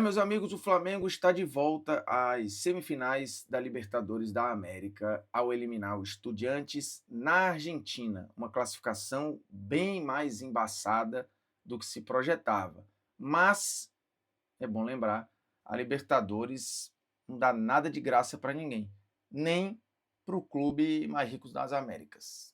Meus amigos, o Flamengo está de volta às semifinais da Libertadores da América ao eliminar o Estudiantes na Argentina, uma classificação bem mais embaçada do que se projetava. Mas, é bom lembrar, a Libertadores não dá nada de graça para ninguém, nem para o clube mais rico das Américas.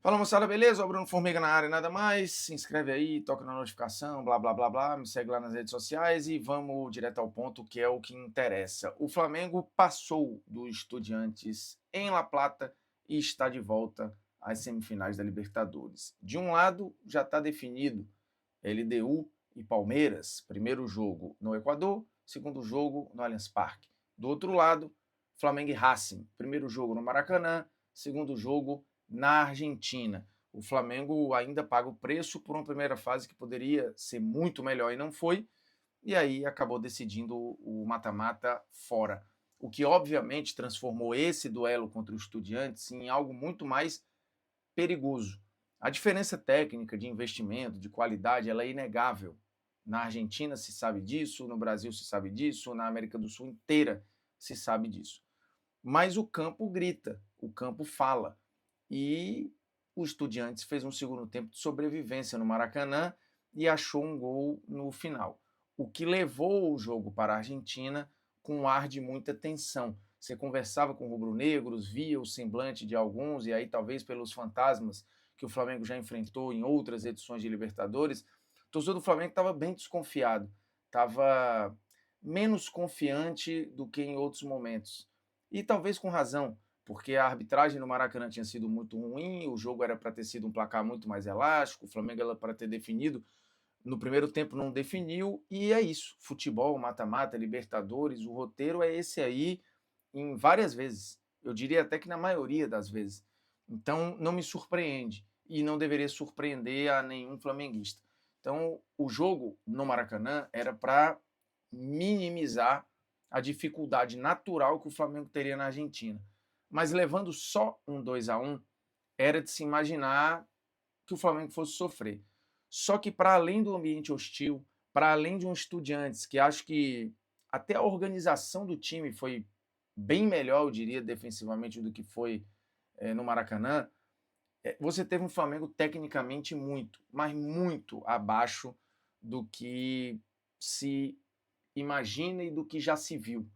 Fala moçada, beleza? O Bruno Formiga na área, nada mais. Se inscreve aí, toca na notificação, blá blá blá blá, me segue lá nas redes sociais e vamos direto ao ponto, que é o que interessa. O Flamengo passou do Estudiantes em La Plata e está de volta às semifinais da Libertadores. De um lado, já está definido LDU e Palmeiras, primeiro jogo no Equador, segundo jogo no Allianz Parque. Do outro lado, Flamengo e Racing, primeiro jogo no Maracanã, segundo jogo na Argentina. O Flamengo ainda paga o preço por uma primeira fase que poderia ser muito melhor e não foi, e aí acabou decidindo o mata-mata fora. O que obviamente transformou esse duelo contra o Estudiantes em algo muito mais perigoso. A diferença técnica de investimento, de qualidade, ela é inegável. Na Argentina se sabe disso, no Brasil se sabe disso, na América do Sul inteira se sabe disso. Mas o campo grita, o campo fala. E o Estudiantes fez um segundo tempo de sobrevivência no Maracanã e achou um gol no final, o que levou o jogo para a Argentina com um ar de muita tensão. Você conversava com rubro-negros, via o semblante de alguns, e aí talvez pelos fantasmas que o Flamengo já enfrentou em outras edições de Libertadores, o torcedor do Flamengo estava bem desconfiado, estava menos confiante do que em outros momentos. E talvez com razão, porque a arbitragem no Maracanã tinha sido muito ruim, o jogo era para ter sido um placar muito mais elástico, o Flamengo era para ter definido, no primeiro tempo não definiu, e é isso. Futebol, mata-mata, Libertadores, o roteiro é esse aí em várias vezes. Eu diria até que na maioria das vezes. Então não me surpreende, e não deveria surpreender a nenhum flamenguista. Então o jogo no Maracanã era para minimizar a dificuldade natural que o Flamengo teria na Argentina. Mas levando só um 2-1, era de se imaginar que o Flamengo fosse sofrer. Só que para além do ambiente hostil, para além de um Estudiantes, que acho que até a organização do time foi bem melhor, eu diria, defensivamente do que foi no Maracanã, você teve um Flamengo tecnicamente muito, mas muito abaixo do que se imagina e do que já se viu.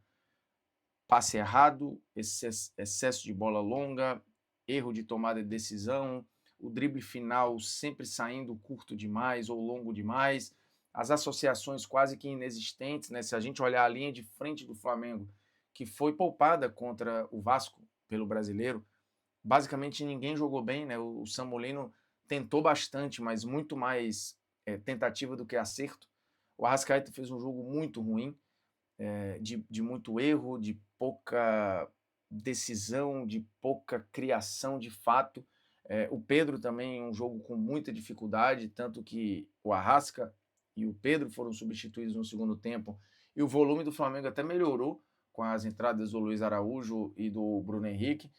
Passe errado, excesso de bola longa, erro de tomada de decisão, o drible final sempre saindo curto demais ou longo demais, as associações quase que inexistentes, né? Se a gente olhar a linha de frente do Flamengo, que foi poupada contra o Vasco pelo Brasileiro, basicamente ninguém jogou bem, né? O Samolino tentou bastante, mas muito mais tentativa do que acerto. O Arrascaeta fez um jogo muito ruim, de muito erro, de pouca decisão, de pouca criação de fato. O Pedro também um jogo com muita dificuldade, tanto que o Arrasca e o Pedro foram substituídos no segundo tempo, e o volume do Flamengo até melhorou com as entradas do Luiz Araújo e do Bruno Henrique.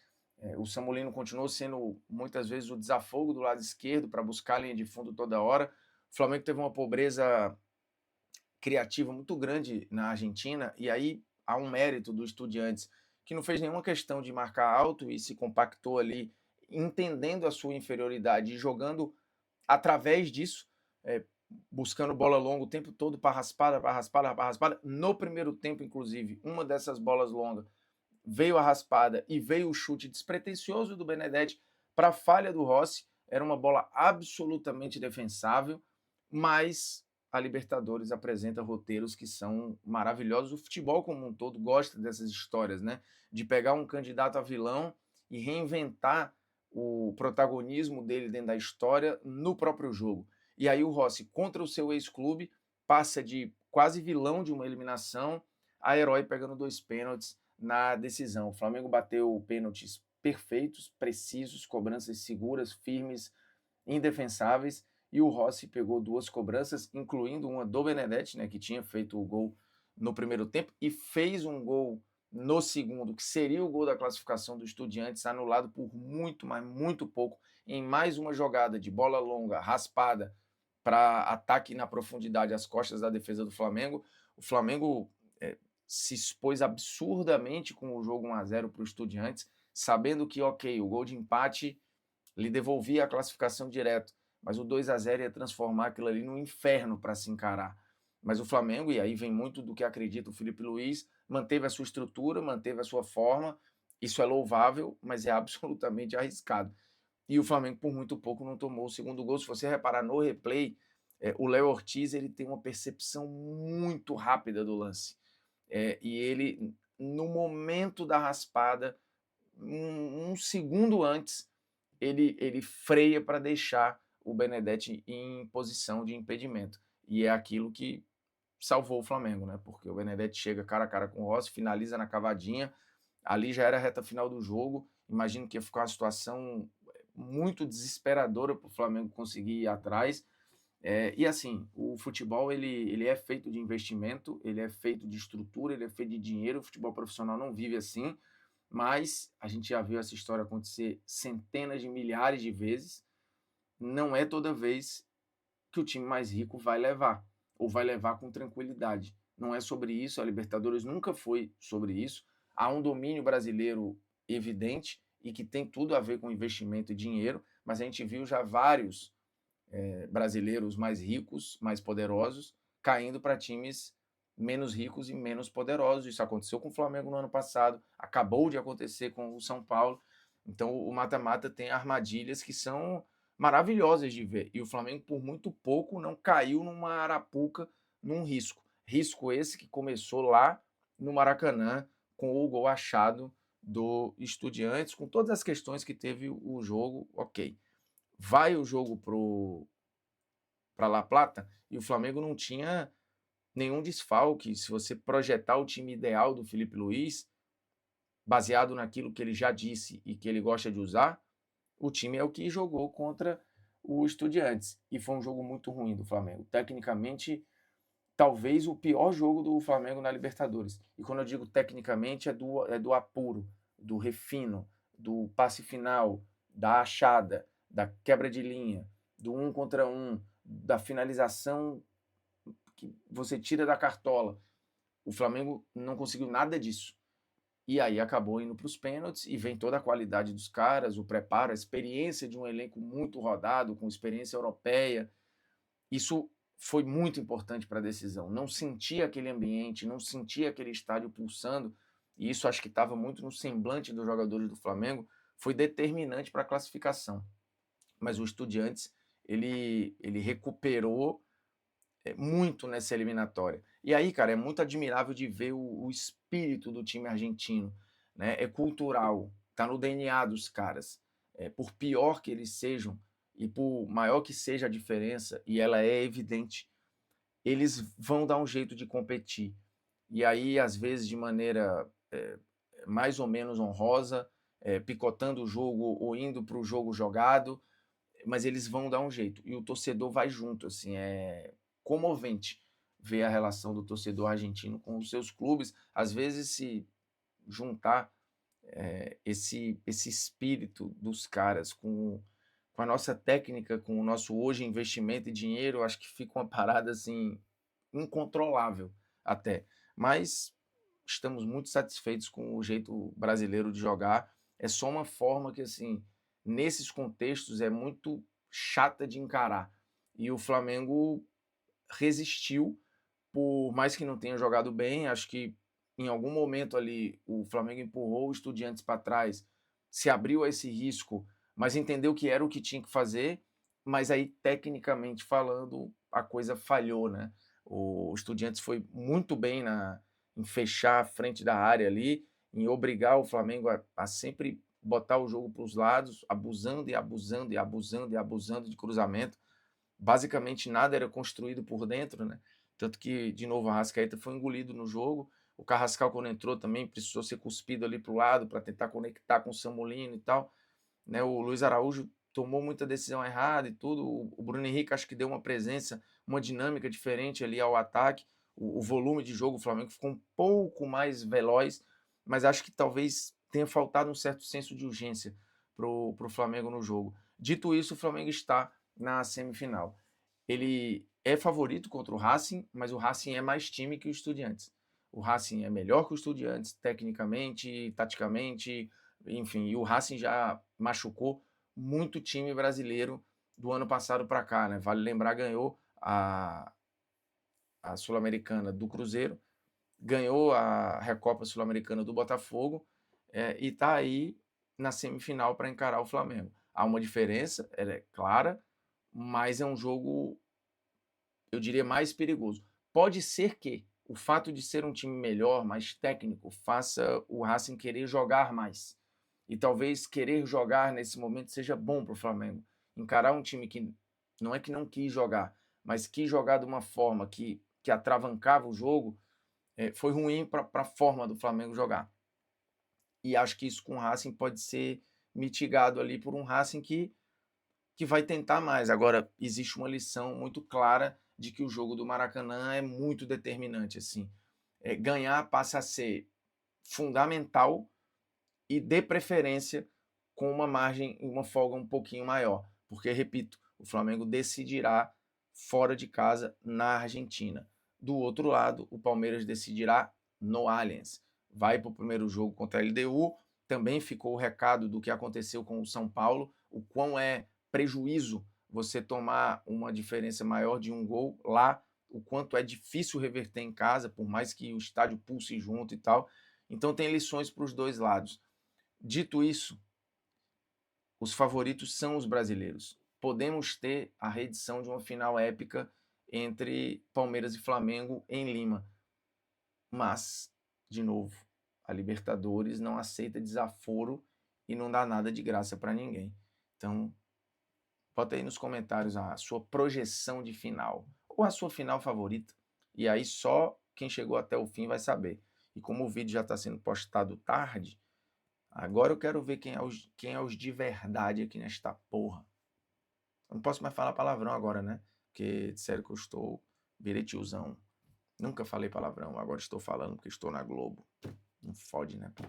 O Samulino continuou sendo muitas vezes o desafogo do lado esquerdo para buscar a linha de fundo toda hora. O Flamengo teve uma pobreza criativa muito grande na Argentina, e aí há um mérito do Estudiantes, que não fez nenhuma questão de marcar alto e se compactou ali, entendendo a sua inferioridade e jogando através disso, buscando bola longa o tempo todo para raspada, para raspada, para raspada. No primeiro tempo, inclusive, uma dessas bolas longas veio a raspada e veio o chute despretensioso do Benedetti para a falha do Rossi. Era uma bola absolutamente defensável, mas a Libertadores apresenta roteiros que são maravilhosos. O futebol como um todo gosta dessas histórias, né? De pegar um candidato a vilão e reinventar o protagonismo dele dentro da história no próprio jogo. E aí o Rossi, contra o seu ex-clube, passa de quase vilão de uma eliminação a herói pegando 2 pênaltis na decisão. O Flamengo bateu pênaltis perfeitos, precisos, cobranças seguras, firmes, indefensáveis, e o Rossi pegou 2 cobranças, incluindo uma do Benedetti, né, que tinha feito o gol no primeiro tempo, e fez um gol no segundo, que seria o gol da classificação do Estudiantes, anulado por muito, mas muito pouco, em mais uma jogada de bola longa, raspada, para ataque na profundidade às costas da defesa do Flamengo. O Flamengo se expôs absurdamente com o jogo 1-0 para o Estudiantes, sabendo que, ok, o gol de empate lhe devolvia a classificação direto, mas o 2-0 ia transformar aquilo ali num inferno para se encarar. Mas o Flamengo, e aí vem muito do que acredita o Felipe Luiz, manteve a sua estrutura, manteve a sua forma, isso é louvável, mas é absolutamente arriscado. E o Flamengo, por muito pouco, não tomou o segundo gol. Se você reparar no replay, o Léo Ortiz ele tem uma percepção muito rápida do lance. E ele, no momento da raspada, um segundo antes, ele freia para deixar o Benedetti em posição de impedimento. E é aquilo que salvou o Flamengo, né? Porque o Benedetti chega cara a cara com o Rossi, finaliza na cavadinha, ali já era a reta final do jogo, imagino que ia ficar uma situação muito desesperadora para o Flamengo conseguir ir atrás. E assim, o futebol ele é feito de investimento, ele é feito de estrutura, ele é feito de dinheiro, o futebol profissional não vive assim, mas a gente já viu essa história acontecer centenas de milhares de vezes, não é toda vez que o time mais rico vai levar, ou vai levar com tranquilidade. Não é sobre isso, a Libertadores nunca foi sobre isso. Há um domínio brasileiro evidente e que tem tudo a ver com investimento e dinheiro, mas a gente viu já vários brasileiros mais ricos, mais poderosos, caindo para times menos ricos e menos poderosos. Isso aconteceu com o Flamengo no ano passado, acabou de acontecer com o São Paulo. Então o mata-mata tem armadilhas que são maravilhosas de ver. E o Flamengo, por muito pouco, não caiu numa arapuca, num risco. Risco esse que começou lá no Maracanã, com o gol achado do Estudiantes, com todas as questões que teve o jogo, ok. Vai o jogo para La Plata e o Flamengo não tinha nenhum desfalque. Se você projetar o time ideal do Felipe Luiz, baseado naquilo que ele já disse e que ele gosta de usar, o time é o que jogou contra o Estudiantes. E foi um jogo muito ruim do Flamengo. Tecnicamente, talvez o pior jogo do Flamengo na Libertadores. E quando eu digo tecnicamente, é do apuro, do refino, do passe final, da achada, da quebra de linha, do 1 contra 1, da finalização que você tira da cartola. O Flamengo não conseguiu nada disso. E aí acabou indo para os pênaltis e vem toda a qualidade dos caras, o preparo, a experiência de um elenco muito rodado, com experiência europeia. Isso foi muito importante para a decisão. Não sentia aquele ambiente, não sentia aquele estádio pulsando, e isso acho que estava muito no semblante dos jogadores do Flamengo, foi determinante para a classificação. Mas o Estudiantes, ele recuperou muito nessa eliminatória. E aí, cara, é muito admirável de ver o espírito do time argentino, né? É cultural, tá no DNA dos caras. Por pior que eles sejam e por maior que seja a diferença, e ela é evidente, eles vão dar um jeito de competir. E aí, às vezes, de maneira mais ou menos honrosa, picotando o jogo ou indo para o jogo jogado, mas eles vão dar um jeito. E o torcedor vai junto, assim, é comovente ver a relação do torcedor argentino com os seus clubes. Às vezes, se juntar esse espírito dos caras com a nossa técnica, com o nosso hoje investimento e dinheiro, acho que fica uma parada assim incontrolável até. Mas estamos muito satisfeitos com o jeito brasileiro de jogar. É só uma forma que, assim, nesses contextos é muito chata de encarar. E o Flamengo resistiu, por mais que não tenha jogado bem. Acho que em algum momento ali o Flamengo empurrou o Estudiantes para trás, se abriu a esse risco, mas entendeu que era o que tinha que fazer. Mas aí, tecnicamente falando, a coisa falhou, né? O Estudiantes foi muito bem em fechar a frente da área ali, em obrigar o Flamengo a sempre botar o jogo para os lados, abusando e abusando e abusando e abusando de cruzamento. Basicamente nada era construído por dentro, né? Tanto que, de novo, a Arrascaeta foi engolido no jogo. O Carrascal, quando entrou, também precisou ser cuspido ali para o lado para tentar conectar com o Samulino e tal, né? O Luiz Araújo tomou muita decisão errada e tudo. O Bruno Henrique acho que deu uma presença, uma dinâmica diferente ali ao ataque. O volume de jogo, o Flamengo ficou um pouco mais veloz, mas acho que talvez tenha faltado um certo senso de urgência pro Flamengo no jogo. Dito isso, o Flamengo está na semifinal. Ele é favorito contra o Racing, mas o Racing é mais time que o Estudiantes. O Racing é melhor que o Estudiantes, tecnicamente, taticamente, enfim, e o Racing já machucou muito time brasileiro do ano passado para cá, né? Vale lembrar, ganhou a Sul-Americana do Cruzeiro, ganhou a Recopa Sul-Americana do Botafogo, e está aí na semifinal para encarar o Flamengo. Há uma diferença, ela é clara, mas é um jogo, eu diria, mais perigoso. Pode ser que o fato de ser um time melhor, mais técnico, faça o Racing querer jogar mais. E talvez querer jogar nesse momento seja bom para o Flamengo. Encarar um time que não é que não quis jogar, mas quis jogar de uma forma que atravancava o jogo, foi ruim para a forma do Flamengo jogar. E acho que isso com o Racing pode ser mitigado ali por um Racing que vai tentar mais. Agora, existe uma lição muito clara de que o jogo do Maracanã é muito determinante. Assim. Ganhar passa a ser fundamental e, de preferência, com uma margem e uma folga um pouquinho maior. Porque, repito, o Flamengo decidirá fora de casa na Argentina. Do outro lado, o Palmeiras decidirá no Allianz. Vai para o primeiro jogo contra a LDU. Também ficou o recado do que aconteceu com o São Paulo, o quão é prejuízo você tomar uma diferença maior de um gol lá, o quanto é difícil reverter em casa, por mais que o estádio pulse junto e tal. Então tem lições para os dois lados. Dito isso, os favoritos são os brasileiros. Podemos ter a reedição de uma final épica entre Palmeiras e Flamengo em Lima. Mas, de novo, a Libertadores não aceita desaforo e não dá nada de graça para ninguém. Então, bota aí nos comentários a sua projeção de final ou a sua final favorita. E aí só quem chegou até o fim vai saber. E como o vídeo já está sendo postado tarde, agora eu quero ver quem é os de verdade aqui nesta porra. Eu não posso mais falar palavrão agora, né? Porque disseram que virei tiozão. Nunca falei palavrão, agora estou falando porque estou na Globo. Não fode, né, pô?